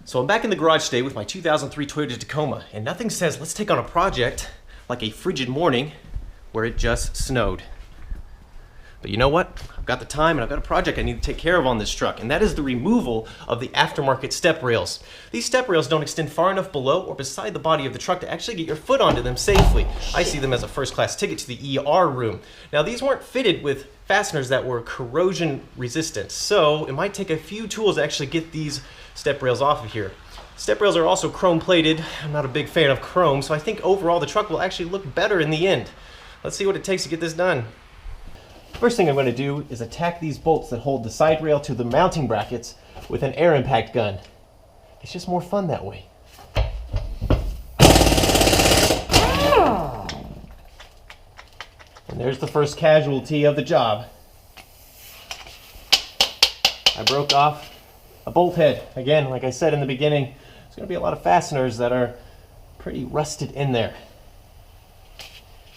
So I'm back in the garage today with my 2003 Toyota Tacoma, and nothing says let's take on a project like a frigid morning where it just snowed. But you know what? I've got the time and I've got a project I need to take care of on this truck, and that is the removal of the aftermarket step rails. These step rails don't extend far enough below or beside the body of the truck to actually get your foot onto them safely. I see them as a first-class ticket to the ER room. Now, these weren't fitted with fasteners that were corrosion resistant, so it might take a few tools to actually get these step rails off of here. Step rails are also chrome plated. I'm not a big fan of chrome, so I think overall the truck will actually look better in the end. Let's see what it takes to get this done. First thing I'm going to do is attack these bolts that hold the side rail to the mounting brackets with an air impact gun. It's just more fun that way. And there's the first casualty of the job. I broke off a bolt head. Again, like I said in the beginning, there's going to be a lot of fasteners that are pretty rusted in there.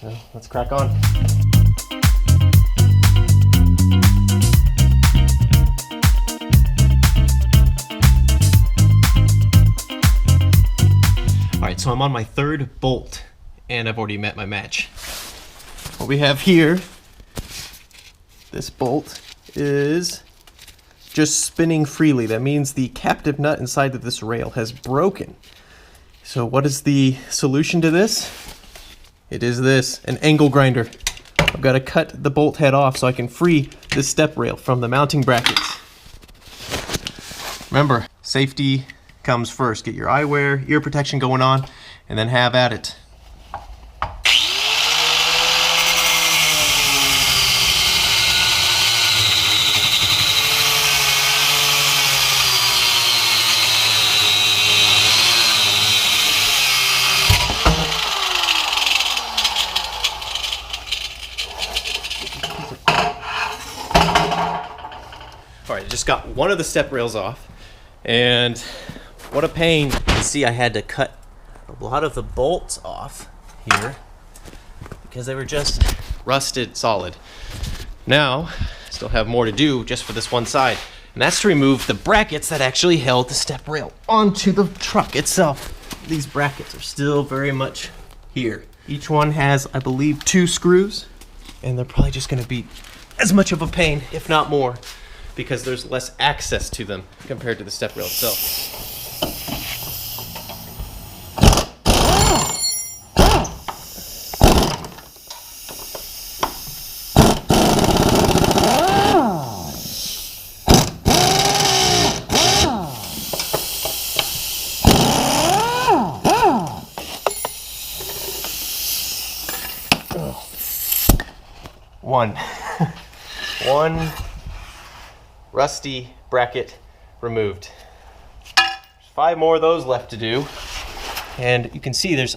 So let's crack on. Alright, so I'm on my third bolt, and I've already met my match. What we have here, this bolt is just spinning freely. That means the captive nut inside of this rail has broken. So what is the solution to this? It is this, an angle grinder. I've got to cut the bolt head off so I can free this step rail from the mounting brackets. Remember, safety comes first. Get your eyewear, ear protection going on, and then have at it. All right, I just got one of the step rails off, and what a pain. You can see I had to cut a lot of the bolts off here because they were just rusted solid. Now, I still have more to do just for this one side, and that's to remove the brackets that actually held the step rail onto the truck itself. These brackets are still very much here. Each one has, I believe, 2 screws, and they're probably just gonna be as much of a pain, if not more, because there's less access to them compared to the step rail itself. One rusty bracket removed. There's 5 more of those left to do, and you can see there's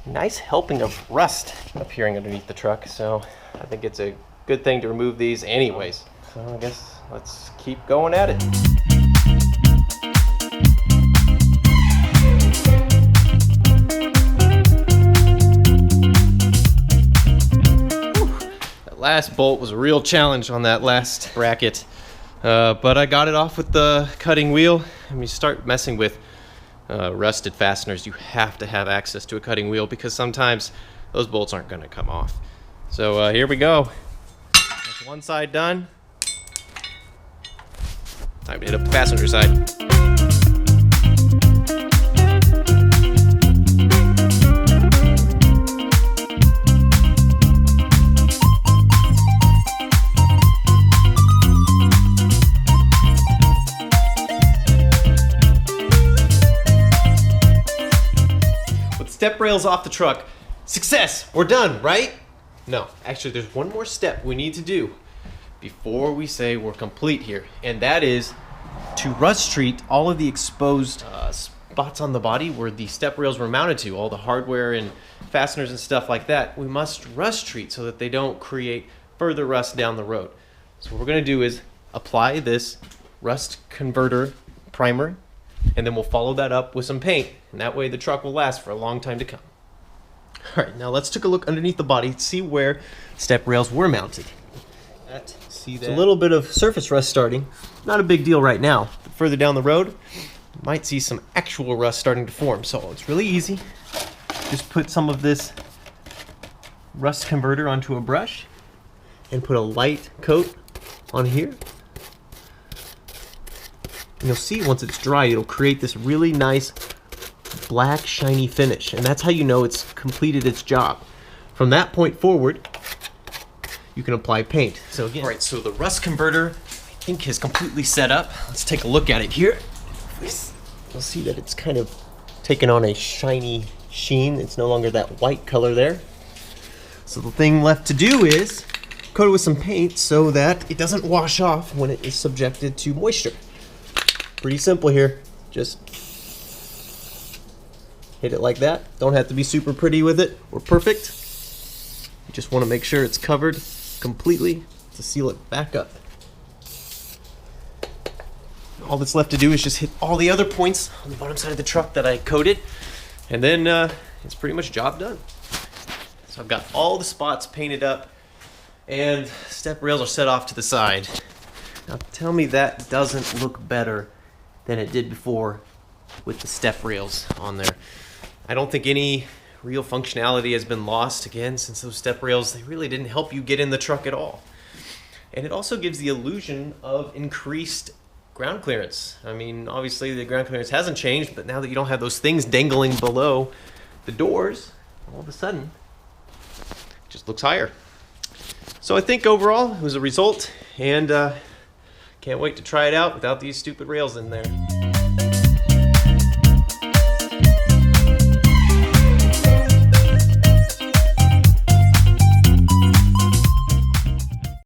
a nice helping of rust appearing underneath the truck, so I think it's a good thing to remove these anyways. So I guess let's keep going at it. Last bolt was a real challenge on that last bracket, but I got it off with the cutting wheel. And you start messing with rusted fasteners, you have to have access to a cutting wheel because sometimes those bolts aren't going to come off. So here we go. That's one side done. Time to hit up the passenger side. Step rails off the truck. Success! We're done, right? No, actually there's one more step we need to do before we say we're complete here, and that is to rust treat all of the exposed spots on the body where the step rails were mounted to, all the hardware and fasteners and stuff like that. We must rust treat so that they don't create further rust down the road. So what we're going to do is apply this rust converter primer, and then we'll follow that up with some paint, and that way the truck will last for a long time to come. All right, now let's take a look underneath the body to see where step rails were mounted. That see that? It's a little bit of surface rust starting. Not a big deal right now. But further down the road, you might see some actual rust starting to form. So it's really easy. Just put some of this rust converter onto a brush and put a light coat on here. And you'll see once it's dry, it'll create this really nice black shiny finish, and that's how you know it's completed its job. From that point forward, you can apply paint. So again, all right, so the rust converter I think is completely set up. Let's take a look at it here. You'll see that it's kind of taken on a shiny sheen. It's no longer that white color there. So the thing left to do is coat it with some paint so that it doesn't wash off when it is subjected to moisture. Pretty simple here. Just hit it like that. Don't have to be super pretty with it or perfect. You just want to make sure it's covered completely to seal it back up. All that's left to do is just hit all the other points on the bottom side of the truck that I coated, and then it's pretty much job done. So I've got all the spots painted up and step rails are set off to the side. Now tell me that doesn't look better than it did before with the step rails on there. I don't think any real functionality has been lost again since those step rails, they really didn't help you get in the truck at all. And it also gives the illusion of increased ground clearance. I mean, obviously the ground clearance hasn't changed, but now that you don't have those things dangling below the doors, all of a sudden it just looks higher. So I think overall it was a result, and can't wait to try it out without these stupid rails in there.